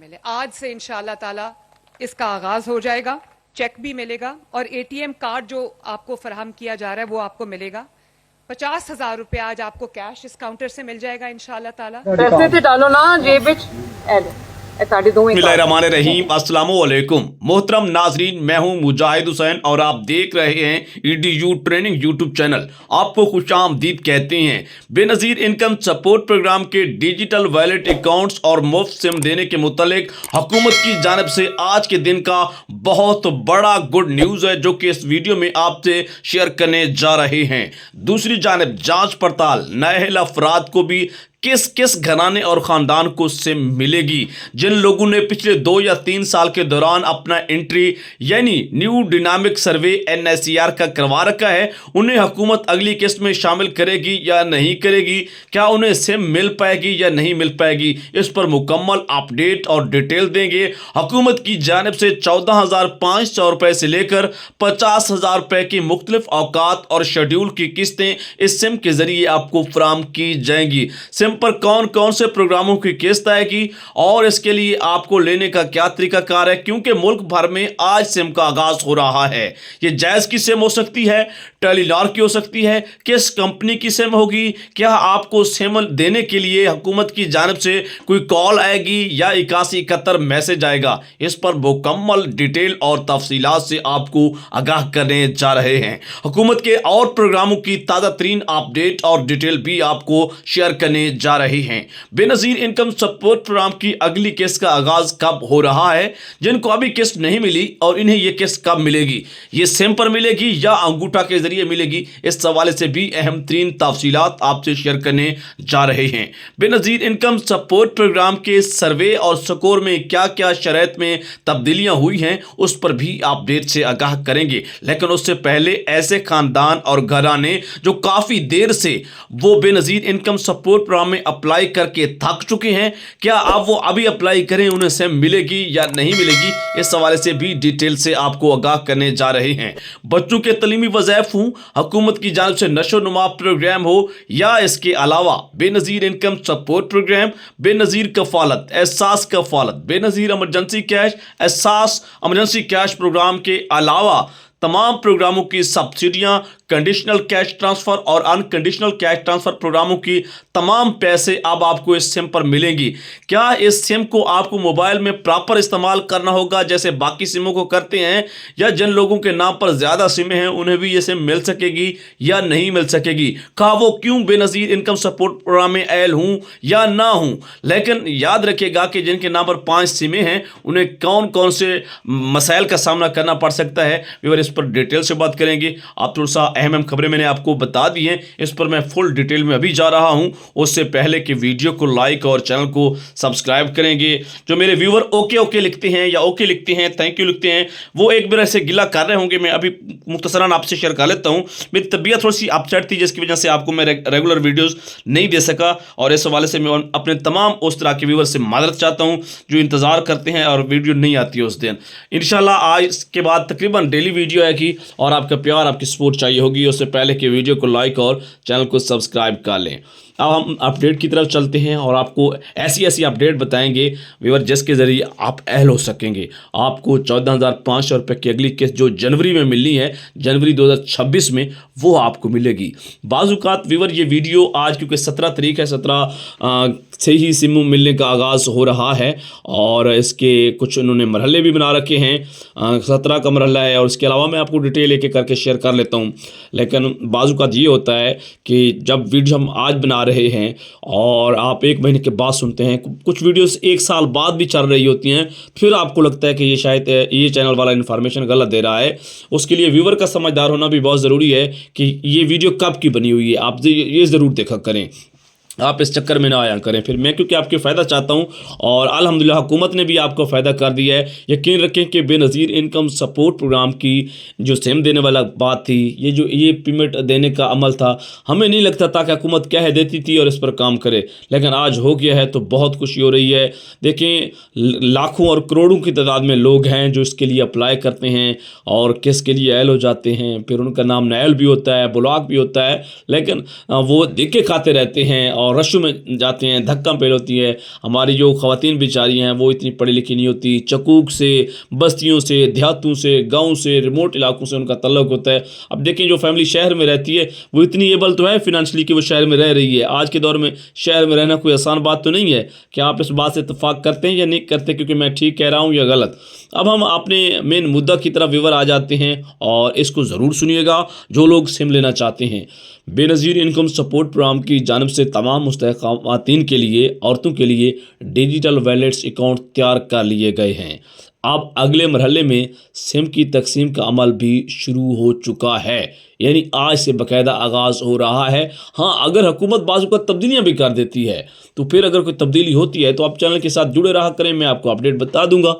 शामिल है। आज से इंशाअल्लाह ताला इसका आगाज हो जाएगा, चेक भी मिलेगा और एटीएम कार्ड जो आपको फराहम किया जा रहा है वो आपको मिलेगा। 50,000 रुपया आज आपको कैश इस काउंटर से मिल जाएगा इंशाअल्लाह ताला। पैसे ते डालो ना जेब विच ए लो बिस्मिल्लाहिर्रहमानिर्रहीम, अस्सलामु अलैकुम। मोहतरम नाजरीन, मैं हूं मुजाहिद हुसैन और आप देख रहे हैं EDU ट्रेनिंग यूट्यूब चैनल। आपको खुशामदीद कहते हैं। बेनज़ीर इनकम सपोर्ट प्रोग्राम के डिजिटल वैलेट अकाउंट्स और मुफ्त सिम देने के मुतालिक हुकूमत की जानिब से आज के दिन का बहुत बड़ा गुड न्यूज़ है, जो कि इस वीडियो में आपसे शेयर करने जा रहे हैं। दूसरी जानिब जांच पड़ताल नाअहल अफराद को भी किस किस घराने और ख़ानदान को सिम मिलेगी। जिन लोगों ने पिछले 2 या 3 साल के दौरान अपना एंट्री यानी न्यू डिनामिक सर्वे NICR का करवा रखा है, उन्हें हुकूमत अगली किस्त में शामिल करेगी या नहीं करेगी, क्या उन्हें सिम मिल पाएगी या नहीं मिल पाएगी, इस पर मुकम्मल अपडेट और डिटेल देंगे। हुकूमत की जानिब से 14,500 रुपये से लेकर 50,000 रुपये की मुख्तलिफ औकात और शेड्यूल की किस्तें इस सिम के ज़रिए आपको फराहम की जाएंगी। सिम पर कौन कौन से प्रोग्रामों की किस्त आएगी और इसके लिए आपको लेने का क्या तरीकाकार है, क्योंकि मुल्क भर में आज सिम का आगाज हो रहा है। ये जायज़ की सिम हो सकती है, टेलीनॉर की हो सकती है, किस कंपनी की सिम होगी, क्या आपको सिम देने के लिए हुकूमत की जानिब से कोई कॉल आएगी या 8171 मैसेज आएगा, इस पर मुकम्मल डिटेल और तफसीलात से आपको आगाह करने जा रहे हैं। हुकूमत के और प्रोग्रामों की ताज़ा तरीन अपडेट और डिटेल भी आपको शेयर करने जा रही हैं। बेनज़ीर इनकम सपोर्ट प्रोग्राम की अगली किस्त का आगाज कब हो रहा है, जिनको अभी किस्त नहीं मिली और इन्हें यह किस्त कब मिलेगी, ये सिम पर मिलेगी या अंगूठा के जरिए मिलेगी, इस हवाले से भी अहम तरीन तफसीलात आपसे शेयर करने जा रहे हैं। बेनज़ीर इनकम सपोर्ट प्रोग्राम के सर्वे और स्कोर में क्या क्या शरत में तब्दीलियां हुई हैं, उस पर भी अपडेट से आगाह करेंगे। लेकिन उससे पहले ऐसे खानदान और घराने जो काफी देर से वो बेनज़ीर इनकम सपोर्ट प्रोग्राम में अप्लाई करके थक चुके हैं, क्या आप वो अभी अप्लाई करें, उन्हें सिम मिलेगी या नहीं मिलेगी, इस हवाले से भी डिटेल से आपको आगाह करने जा रहे हैं। बच्चों के तलीमी वज़ाइफ हों, हुकूमत की जानिब से नशो नुमा प्रोग्राम हो या इसके अलावा Benazir income support program, Benazir Kafalat, Ehsaas Kafalat, Benazir emergency cash, Ehsaas emergency cash program के अलावा तमाम प्रोग्रामों की सब्सिडियां, कंडीशनल कैश ट्रांसफ़र और अनकंडीशनल कैश ट्रांसफ़र प्रोग्रामों की तमाम पैसे अब आपको इस सिम पर मिलेंगी। क्या इस सिम को आपको मोबाइल में प्रॉपर इस्तेमाल करना होगा जैसे बाकी सिमों को करते हैं, या जिन लोगों के नाम पर ज़्यादा सिमें हैं उन्हें भी ये सिम मिल सकेगी या नहीं मिल सकेगी, कहा वो क्यों बेनज़ीर इनकम सपोर्ट प्रोग्राम में ऐल हूँ या ना हूँ। लेकिन याद रखिएगा कि जिनके नाम पर 5 सिमें हैं उन्हें कौन कौन से मसाइल का सामना करना पड़ सकता है, इस पर डिटेल से बात करेंगे। आप थोड़ा सा अहम खबरें मैंने आपको बता दी हैं, इस पर मैं फुल डिटेल में अभी जा रहा हूं। उससे पहले कि वीडियो को लाइक और चैनल को सब्सक्राइब करेंगे। जो मेरे व्यूवर ओके ओके लिखते हैं या ओके लिखते हैं, थैंक यू लिखते हैं, वो एक बार ऐसे गिला कर रहे होंगे। मैं अभी मुख्तसरन आपसे शेयर कर लेता हूं। मेरी तबीयत थोड़ी सी अपसेट थी, जिसकी वजह से आपको मैं रेगुलर वीडियोज़ नहीं दे सका, और इस हवाले से मैं अपने तमाम उस तरह के व्यूवर से मादरत चाहता हूँ जो इंतज़ार करते हैं और वीडियो नहीं आती है उस दिन। इंशाल्लाह आज के बाद तकरीबन डेली वीडियो की और आपका प्यार आपकी सपोर्ट चाहिए होगी। उससे पहले कि वीडियो को लाइक और चैनल को सब्सक्राइब कर लें। अब हम अपडेट की तरफ चलते हैं और आपको ऐसी ऐसी अपडेट बताएंगे व्यूअर जिसके ज़रिए आप अहल हो सकेंगे। आपको 14,500 रुपये की अगली किस्त जो जनवरी में मिलनी है, जनवरी 2026 में, वो आपको मिलेगी। बाज़-औक़ात व्यूअर ये वीडियो आज क्योंकि 17 तारीख है, 17 से ही सिम मिलने का आगाज़ हो रहा है और इसके कुछ उन्होंने मरहले भी बना रखे हैं। 17 का मरहला है और इसके अलावा मैं आपको डिटेल एक एक करके शेयर कर लेता हूँ। लेकिन बाज़-औक़ात ये होता है कि जब वीडियो हम आज बना रहे हैं और आप 1 महीने के बाद सुनते हैं, कुछ वीडियोस 1 साल बाद भी चल रही होती हैं, फिर आपको लगता है कि ये शायद ये चैनल वाला इन्फॉर्मेशन गलत दे रहा है। उसके लिए व्यूवर का समझदार होना भी बहुत ज़रूरी है कि ये वीडियो कब की बनी हुई है, आप ये ज़रूर देखा करें, आप इस चक्कर में ना आया करें। फिर मैं क्योंकि आपके फ़ायदा चाहता हूं और अल्हम्दुलिल्लाह हुकूमत ने भी आपको फ़ायदा कर दिया है। यकीन रखें कि बेनज़ीर इनकम सपोर्ट प्रोग्राम की जो सिम देने वाला बात थी, ये पेमेंट देने का अमल था, हमें नहीं लगता था कि हुकूमत क्या है देती थी और इस पर काम करे, लेकिन आज हो गया है तो बहुत खुशी हो रही है। देखें, लाखों और करोड़ों की तादाद में लोग हैं जो इसके लिए अप्लाई करते हैं और किसके लिए ऐल हो जाते हैं, फिर उनका नाम नायल भी होता है, ब्लॉक भी होता है, लेकिन वो देखे खाते रहते हैं और रशों में जाते हैं, धक्का पेल होती है। हमारी जो ख़वातीन बेचारी हैं वो इतनी पढ़ी लिखी नहीं होती, चकूक से, बस्तियों से, देहातों से, गाँव से, रिमोट इलाकों से उनका तल्लुक़ होता है। अब देखें जो फैमिली शहर में रहती है वो इतनी एबल तो है फिनेंशली कि वो शहर में रह रही है। आज के दौर में शहर में रहना कोई आसान बात तो नहीं है। क्या आप इस बात से इत्तेफाक करते हैं या नहीं करते, क्योंकि मैं ठीक कह रहा हूँ या गलत? अब हम अपने मेन मुद्दा की तरफ व्यूअर आ जाते हैं और इसको ज़रूर सुनिएगा जो लोग सिम लेना चाहते हैं। बेनज़ीर इनकम सपोर्ट प्रोग्राम की जानिब से तमाम मुस्तहक़ ख़वातीन के लिए, औरतों के लिए डिजिटल वैलेट्स अकाउंट तैयार कर लिए गए हैं। अब अगले मरहले में सिम की तकसीम का अमल भी शुरू हो चुका है, यानी आज से बाकायदा आगाज़ हो रहा है। हाँ, अगर हुकूमत बाज़ का तब्दीलियाँ भी कर देती है तो फिर अगर कोई तब्दीली होती है तो आप चैनल के साथ जुड़े रहा करें, मैं आपको अपडेट बता दूंगा।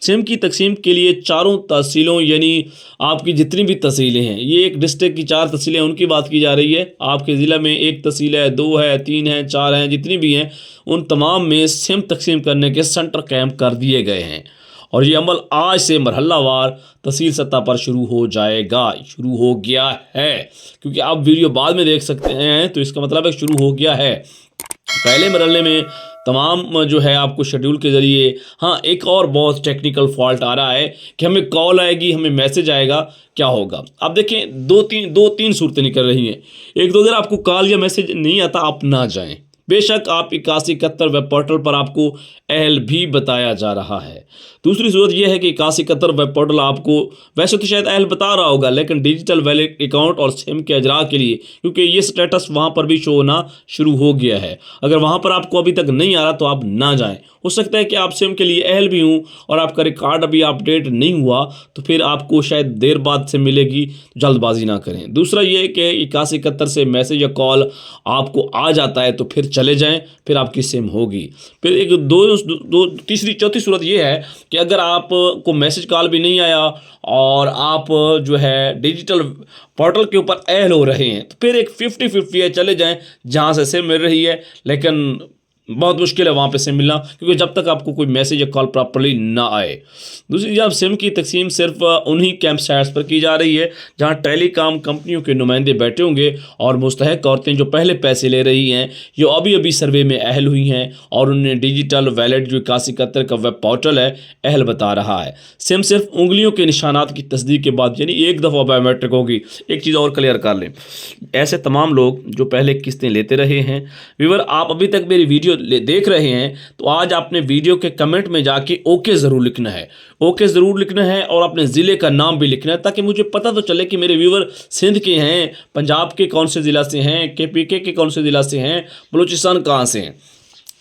सिम की तकसीम के लिए चारों तहसीलों, यानी आपकी जितनी भी तहसीलें हैं, ये एक डिस्ट्रिक्ट की 4 तहसीलें उनकी बात की जा रही है। आपके ज़िला में 1 तहसील है, 2 है, 3 है, 4 हैं, जितनी भी हैं उन तमाम में सिम तकसीम करने के सेंटर कैंप कर दिए गए हैं और ये अमल आज से मरहलावार तहसील सतह पर शुरू हो जाएगा, शुरू हो गया है। क्योंकि आप वीडियो बाद में देख सकते हैं तो इसका मतलब है शुरू हो गया है। पहले मरहले में तमाम जो है आपको शेड्यूल के ज़रिए, हाँ एक और बहुत टेक्निकल फॉल्ट आ रहा है कि हमें कॉल आएगी, हमें मैसेज आएगा, क्या होगा? अब देखें दो तीन सूरतें निकल रही हैं। एक तो अगर आपको कॉल या मैसेज नहीं आता आप ना जाएं, बेशक आप 8171 वेब पोर्टल पर आपको अहल भी बताया जा रहा है। दूसरी सूरत यह है कि 8171 वेब पोर्टल आपको वैसे तो शायद अहल बता रहा होगा, लेकिन डिजिटल वैलेट अकाउंट और सिम के अजरा के लिए, क्योंकि ये स्टेटस वहाँ पर भी शो होना शुरू हो गया है। अगर वहाँ पर आपको अभी तक नहीं आ रहा तो आप ना जाएं। हो सकता है कि आप सिम के लिए अहल भी हूँ और आपका रिकॉर्ड अभी अपडेट नहीं हुआ तो फिर आपको शायद देर बाद से मिलेगी, जल्दबाजी ना करें। दूसरा ये कि 8171 से मैसेज या कॉल आपको आ जाता है तो फिर चले जाएं, फिर आपकी सिम होगी। फिर एक तीसरी चौथी सूरत ये है कि अगर आप को मैसेज कॉल भी नहीं आया और आप जो है डिजिटल पोर्टल के ऊपर अहल हो रहे हैं तो फिर एक 50-50 है, चले जाएं जहां से सिम मिल रही है, लेकिन बहुत मुश्किल है वहाँ पे सिम मिलना, क्योंकि जब तक आपको कोई मैसेज या कॉल प्रॉपर्ली ना आए। दूसरी जब सिम की तकसीम सिर्फ उन्हीं कैंप साइट्स पर की जा रही है जहाँ टेलीकॉम कंपनियों के नुमाइंदे बैठे होंगे और मुस्तहक औरतें जो पहले पैसे ले रही हैं, जो अभी अभी सर्वे में अहल हुई हैं और उन्हें डिजिटल वैलेट जो 8171 का वेब पोर्टल है अहल बता रहा है। सिम सिर्फ उंगलियों के निशानात की तस्दीक के बाद, यानी एक दफ़ा बायोमेट्रिक होगी। एक चीज़ और क्लियर कर लें, ऐसे तमाम लोग जो पहले किस्तें लेते रहे हैं, व्यूअर आप अभी तक मेरी वीडियो देख रहे हैं तो आज आपने वीडियो के कमेंट में जाके ओके ज़रूर लिखना है, ओके ज़रूर लिखना है और अपने ज़िले का नाम भी लिखना है, ताकि मुझे पता तो चले कि मेरे व्यूअर सिंध के हैं, पंजाब के कौन से ज़िला से हैं, KPK के कौन से ज़िला से हैं, बलूचिस्तान कहाँ से हैं।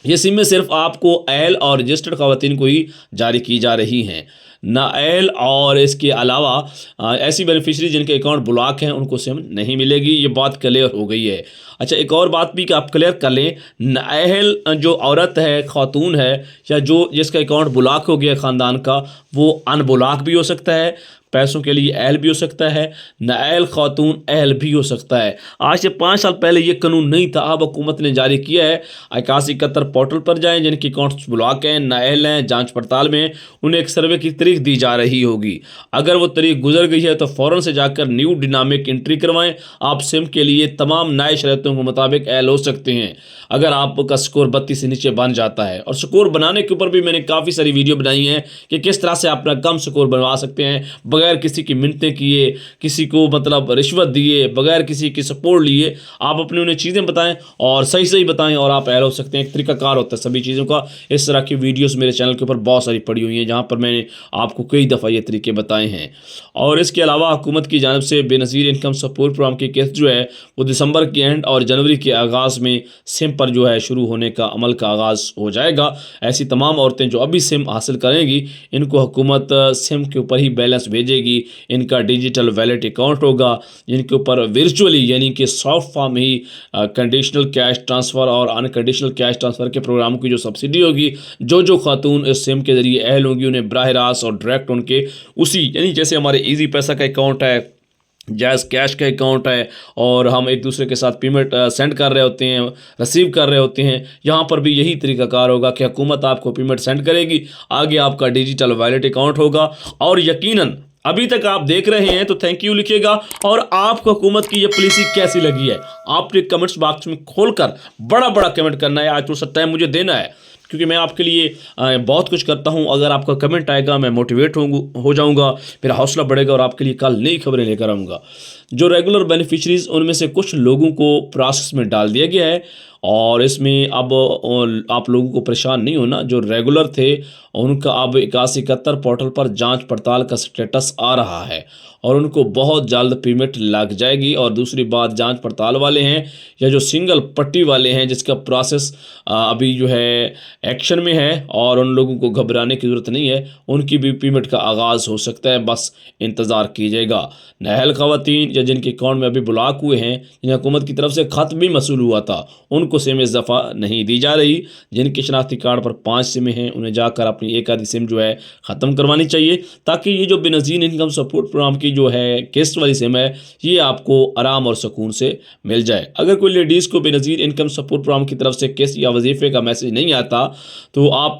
ये सिमें सिर्फ आपको अहल और रजिस्टर्ड ख़वातीन को ही जारी की जा रही हैं, नाअहल और इसके अलावा ऐसी बेनिफिशरी जिनके अकाउंट ब्लॉक हैं उनको सिम नहीं मिलेगी। ये बात क्लियर हो गई है। अच्छा, एक और बात भी कि आप क्लियर कर लें, नाअहल जो औरत है, खातून है, या जो जिसका अकाउंट ब्लॉक हो गया ख़ानदान का, वो अनब्लॉक भी हो सकता है, पैसों के लिए अहल भी हो सकता है, नाअहल खातून अहल भी हो सकता है। आज से 5 साल पहले ये कानून नहीं था, अब हुकूमत ने जारी किया है। 8171 पोर्टल पर जाएं, जिनके अकाउंट्स ब्लॉक हैं, नाअहल हैं, जांच पड़ताल में, उन्हें एक सर्वे की तारीख दी जा रही होगी। अगर वो तारीख गुजर गई है तो फ़ौरन से जाकर न्यू डिनामिक एंट्री करवाएं। आप सिम के लिए तमाम नए शर्तों के मुताबिक अहल हो सकते हैं अगर आपका स्कोर 32 से नीचे बन जाता है। और स्कोर बनाने के ऊपर भी मैंने काफ़ी सारी वीडियो बनाई हैं कि किस तरह से अपना कम स्कोर बनवा सकते हैं बगैर किसी की मिन्नतें किए, किसी को मतलब रिश्वत दिए, बगैर किसी की सपोर्ट लिए। आप अपनी उन्हें चीज़ें बताएं और सही सही बताएं और आप अहल हो सकते हैं। एक तरीकाकार होता है सभी चीज़ों का। इस तरह की वीडियोस मेरे चैनल के ऊपर बहुत सारी पड़ी हुई हैं जहाँ पर मैंने आपको कई दफ़ा ये तरीके बताए हैं। और इसके अलावा हुकूमत की जानिब से बेनज़ीर इनकम सपोर्ट प्रोग्राम की किस्त जो है वो दिसंबर के एंड और जनवरी के आगाज़ में सिम पर जो है शुरू होने का अमल का आगाज़ हो जाएगा। ऐसी तमाम औरतें जो अभी सिम हासिल करेंगी इनको हुकूमत सिम के ऊपर ही बैलेंस भेजेगी। इनका डिजिटल वैलेट अकाउंट होगा जिनके ऊपर वर्चुअली यानी कि सॉफ्ट फॉर्म ही कंडीशनल कैश ट्रांसफ़र और अनकंडीशनल कैश ट्रांसफ़र के प्रोग्राम की जो सब्सिडी होगी, जो खातून इस सिम के ज़रिए अहल होंगी उन्हें बराह रास्त और डायरेक्ट उनके उसी, यानी जैसे हमारे ईजी पैसा का अकाउंट है, जैज़ कैश का अकाउंट है और हम एक दूसरे के साथ पेमेंट सेंड कर रहे होते हैं, रिसीव कर रहे होते हैं, यहाँ पर भी यही तरीकाकार होगा कि हुकूमत आपको पेमेंट सेंड करेगी, आगे आपका डिजिटल वैलेट अकाउंट होगा और यकीनन अभी तक आप देख रहे हैं तो थैंक यू लिखिएगा, और आपको हुकूमत की ये पॉलिसी कैसी लगी है आपने कमेंट्स बॉक्स में खोलकर बड़ा बड़ा कमेंट करना है। आज थोड़ा सा टाइम मुझे देना है क्योंकि मैं आपके लिए बहुत कुछ करता हूं। अगर आपका कमेंट आएगा मैं मोटिवेट हो जाऊंगा, मेरा हौसला बढ़ेगा और आपके लिए कल नई खबरें लेकर आऊँगा। जो रेगुलर बेनिफिशरीज उनमें से कुछ लोगों को प्रोसेस में डाल दिया गया है, और इसमें अब आप लोगों को परेशान नहीं होना। जो रेगुलर थे उनका अब 8171 पोर्टल पर जांच पड़ताल का स्टेटस आ रहा है और उनको बहुत जल्द पेमेंट लग जाएगी। और दूसरी बात, जांच पड़ताल वाले हैं या जो सिंगल पट्टी वाले हैं जिसका प्रोसेस अभी जो है एक्शन में है और उन लोगों को घबराने की ज़रूरत नहीं है, उनकी भी पेमेंट का आगाज़ हो सकता है, बस इंतज़ार कीजिएगा। नाअहल ख़वातीन या जिनके अकाउंट में अभी ब्लॉक हुए हैं, जिन्हें हुकूमत की तरफ से ख़त भी मसूल हुआ था, उनको सिम इस दफ़ा नहीं दी जा रही। जिनके शनाख्ती कार्ड पर 5 सिमें हैं उन्हें जाकर अपनी एक आधी सिम जो है ख़त्म करवानी चाहिए, ताकि ये जो बेनज़ीर इनकम सपोर्ट प्रोग्राम की जो है किस्त वाली सिम है ये आपको आराम और सुकून से मिल जाए। अगर कोई लेडीज़ को बेनज़ीर इनकम सपोर्ट प्रोग्राम की तरफ से किस्त या वजीफ़े का मैसेज नहीं आता तो आप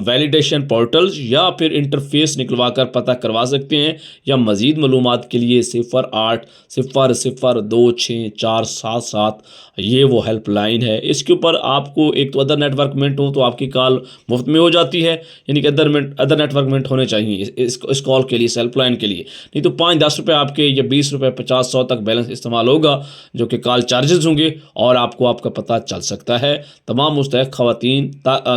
वैलिडेशन पोर्टल्स या फिर इंटरफेस निकलवा कर पता करवा सकते हैं, या मज़ीद मालूमात के लिए 0800264777 ये वो हेल्पलाइन है। इसके ऊपर आपको एक तो अदर नेटवर्क मिनट हो तो आपकी कॉल मुफ्त में हो जाती है, यानी कि अदर नेटवर्क मिनट होने चाहिए इस कॉल के लिए, इस हेल्पलाइन के लिए। नहीं तो 5-10 रुपये आपके या 20 रुपये 50-100 तक बैलेंस इस्तेमाल होगा जो कि कॉल चार्जेस होंगे और आपको आपका पता चल सकता है। तमाम मुस्तहक़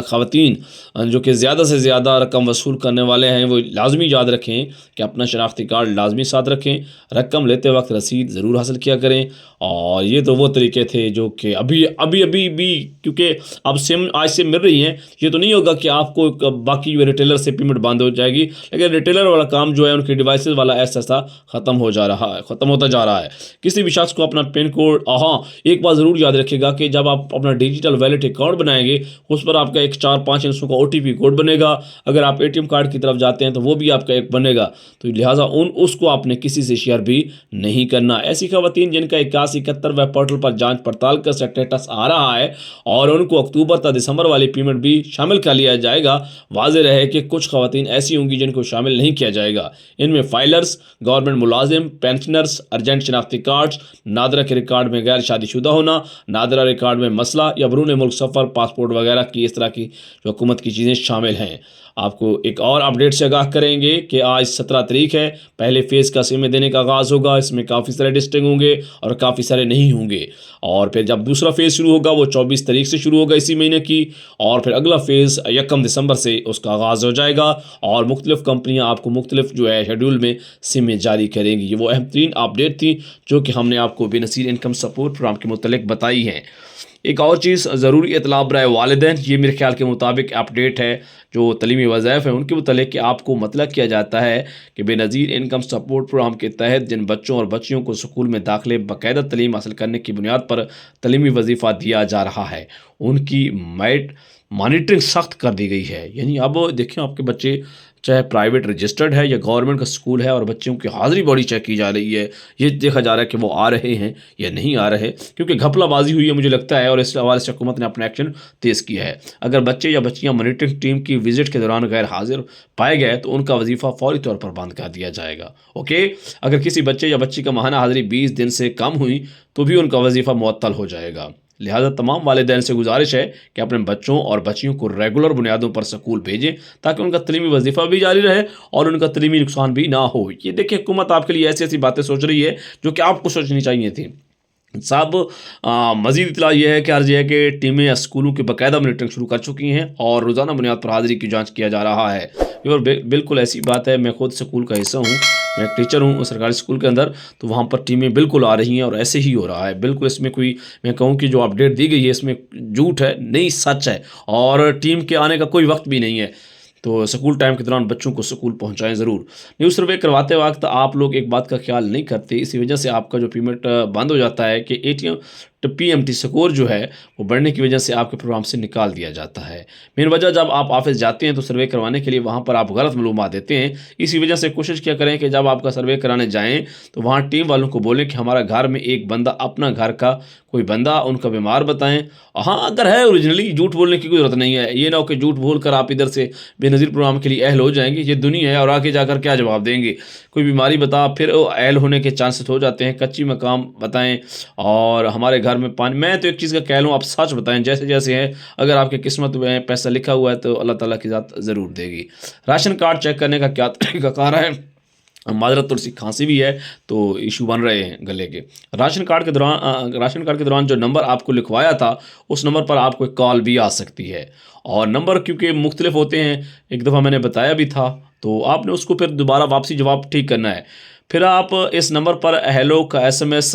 ख़वातीन जो कि ज़्यादा से ज़्यादा रकम वसूल करने वाले हैं वो लाजमी याद रखें कि अपना शनाख्ती कार्ड लाजमी साथ रखें, रकम लेते वक्त रसीद ज़रूर हासिल किया करें। और ये तो वो तरीके थे जो कि अभी भी क्योंकि अब सिम आज से मिल रही हैं, ये तो नहीं होगा कि आपको बाकी जो रिटेलर से पेमेंट बंद हो जाएगी, लेकिन रिटेलर वाला काम जो है उनके डिवाइसेस वाला ऐसा ख़त्म होता जा रहा है। किसी भी शख्स को अपना पिन कोड, हाँ एक बात ज़रूर याद रखिएगा कि जब आप अपना डिजिटल वैलेट अकाउंट बनाएंगे उस पर आपका एक 4-5 अंकों का OTP कोड बनेगा। अगर आप ATM कार्ड की तरफ जाते हैं तो वो भी आपका एक बनेगा, तो लिहाजा उसको आपने किसी से शेयर भी नहीं करना। ऐसी ख़वातीन जिनका 8171 पोर्टल पर जांच पड़ताल का स्टेटस आ रहा है और उनको अक्टूबर तक दिसंबर वाली पेमेंट भी शामिल कर लिया जाएगा, वाज़ेह रहे कि कुछ ख़वातीन ऐसी होंगी जिनको शामिल नहीं किया जाएगा। इनमें फाइलर्स, गवर्नमेंट मुलाजिम, पेंशनर्स, अर्जेंट शनाख्ती कार्ड्स, नादरा के रिकॉर्ड में गैर शादीशुदा होना, नादरा रिकॉर्ड में मसला या बरून मुल्क सफ़र, पासपोर्ट वगैरह की इस तरह की जो हुकूमत की चीज़ें शामिल हैं। आपको एक और अपडेट से आगाह करेंगे कि आज 17 तारीख है, पहले फ़ेज़ का सिमें देने का आगाज़ होगा। इसमें काफ़ी सारे डिस्ट्रिक्ट होंगे और काफ़ी सारे नहीं होंगे, और फिर जब दूसरा फ़ेज़ शुरू होगा वो 24 तारीख से शुरू होगा इसी महीने की, और फिर अगला फ़ेज़ 1 दिसंबर से उसका आगाज़ हो जाएगा और मुख्तलिफ़ कंपनियाँ आपको मुख्तलिफ़ जो है शेड्यूल में सिमें जारी करेंगी। ये वो अहम तरीन अपडेट थी जो कि हमने आपको बेनज़ीर इनकम सपोर्ट प्रोग्राम के मुतल्लिक़ बताई है। एक और चीज़ ज़रूरी इतला बराए वालिदैन, ये मेरे ख्याल के मुताबिक अपडेट है जो तलीमी वज़ाइफ है उनके मुतल्लिक़ कि आपको मतलब किया जाता है कि बेनज़ीर इनकम सपोर्ट प्रोग्राम के तहत जिन बच्चों और बच्चियों को स्कूल में दाखिले बाकायदा तलीम हासिल करने की बुनियाद पर तलीमी वजीफ़ा दिया जा रहा है, उनकी मॉनिटरिंग सख्त कर दी गई है। यानी अब देखें आपके बच्चे चाहे प्राइवेट रजिस्टर्ड है या गवर्नमेंट का स्कूल है और बच्चों की हाज़िरी बड़ी चेक की जा रही है, ये देखा जा रहा है कि वो आ रहे हैं या नहीं आ रहे, क्योंकि घपलाबाजी हुई है मुझे लगता है, और इस हवाले से हुकूमत ने अपना एक्शन तेज़ किया है। अगर बच्चे या बच्चियां मॉनिटरिंग टीम की विजिट के दौरान गैर हाजिर पाए गए तो उनका वजीफ़ा फौरी तौर पर बंद कर दिया जाएगा। ओके, अगर किसी बच्चे या बच्ची का माहाना हाज़िरी 20 दिन से कम हुई तो भी उनका वजीफ़ा मुअत्तल हो जाएगा। लिहाजा तमाम वालिदैन से गुजारिश है कि अपने बच्चों और बच्चियों को रेगुलर बुनियादों पर स्कूल भेजें ताकि उनका तलीमी वजीफ़ा भी जारी रहे और उनका तलीमी नुकसान भी ना हो। ये देखिए हुकूमत आपके लिए ऐसी ऐसी बातें सोच रही है जो कि आपको सोचनी चाहिए थी। साहब मज़ीद इतला यह है कि अर्ज़ है कि टीमें स्कूलों की बाकायदा मॉनिटरिंग शुरू कर चुकी हैं और रोज़ाना बुनियाद पर हाज़िरी की जांच किया जा रहा है। और बिल्कुल ऐसी बात है, मैं खुद स्कूल का हिस्सा हूँ, मैं एक टीचर हूँ सरकारी स्कूल के अंदर, तो वहाँ पर टीमें बिल्कुल आ रही हैं और ऐसे ही हो रहा है। बिल्कुल इसमें कोई मैं कहूँ कि जो अपडेट दी गई है इसमें झूठ है नहीं, सच है, और टीम के आने का कोई वक्त भी नहीं है। तो स्कूल टाइम के दौरान बच्चों को स्कूल पहुंचाएं ज़रूर। न्यूज़ सर्वे करवाते वक्त आप लोग एक बात का ख्याल नहीं करते, इसी वजह से आपका जो पेमेंट बंद हो जाता है कि PMT स्कोर जो है वो बढ़ने की वजह से आपके प्रोग्राम से निकाल दिया जाता है। मेन वजह, जब आप ऑफिस जाते हैं तो सर्वे करवाने के लिए वहाँ पर आप गलत मालूमात देते हैं। इसी वजह से कोशिश क्या करें कि जब आपका सर्वे कराने जाएँ तो वहाँ टीम वालों को बोलें कि हमारा घर में एक बंदा, अपना घर का कोई बंदा उनका बीमार बताएं। हाँ, अगर है ओरिजिनली, झूठ बोलने की कोई ज़रूरत नहीं है। ये ना हो कि झूठ बोल कर आप इधर से बेनज़ीर प्रोग्राम के लिए अहल हो जाएंगे। ये दुनिया है और आगे जाकर क्या जवाब देंगे। कोई बीमारी बता, फिर अहल होने के चांसेस हो जाते हैं। कच्ची मकाम बताएं और हमारे घर में पानी। मैं तो एक चीज़ का कह लूँ, आप सच बताएं जैसे जैसे है। अगर आपके किस्मत में पैसा लिखा हुआ है तो अल्लाह ताला की ज़ात ज़रूर देगी। राशन कार्ड चेक करने का क्या तरीक़ाकार है? माजरत, थोड़ी सी खांसी भी है तो इशू बन रहे हैं गले के। राशन कार्ड के दौरान जो नंबर आपको लिखवाया था उस नंबर पर आपको एक कॉल भी आ सकती है। और नंबर क्योंकि मुख्तलिफ होते हैं, एक दफ़ा मैंने बताया भी था, तो आपने उसको फिर दोबारा वापसी जवाब ठीक करना है। फिर आप इस नंबर पर हेलो का SMS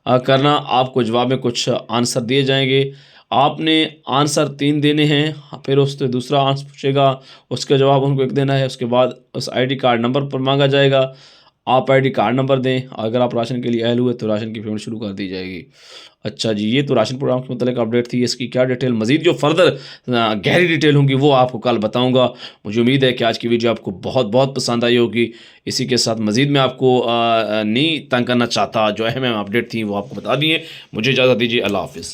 करना, आपको जवाब में कुछ आंसर दिए जाएंगे। आपने आंसर 3 देने हैं, फिर उससे दूसरा आंसर पूछेगा, उसका जवाब उनको 1 देना है। उसके बाद उस ID कार्ड नंबर पर मांगा जाएगा, आप ID कार्ड नंबर दें। अगर आप राशन के लिए अहल हुए तो राशन की पेमेंट शुरू कर दी जाएगी। अच्छा जी, ये तो राशन प्रोग्राम के मतलब अपडेट थी। इसकी क्या डिटेल, मज़ीद जो फर्दर गहरी डिटेल होंगी वो आपको कल बताऊंगा। मुझे उम्मीद है कि आज की वीडियो आपको बहुत बहुत पसंद आई होगी। इसी के साथ मज़ीद मैं आपको नहीं तंग करना चाहता, जो अहम अपडेट थी वो आपको बता दिए। मुझे इजाज़त दीजिए, अल्लाह हाफ़िज़।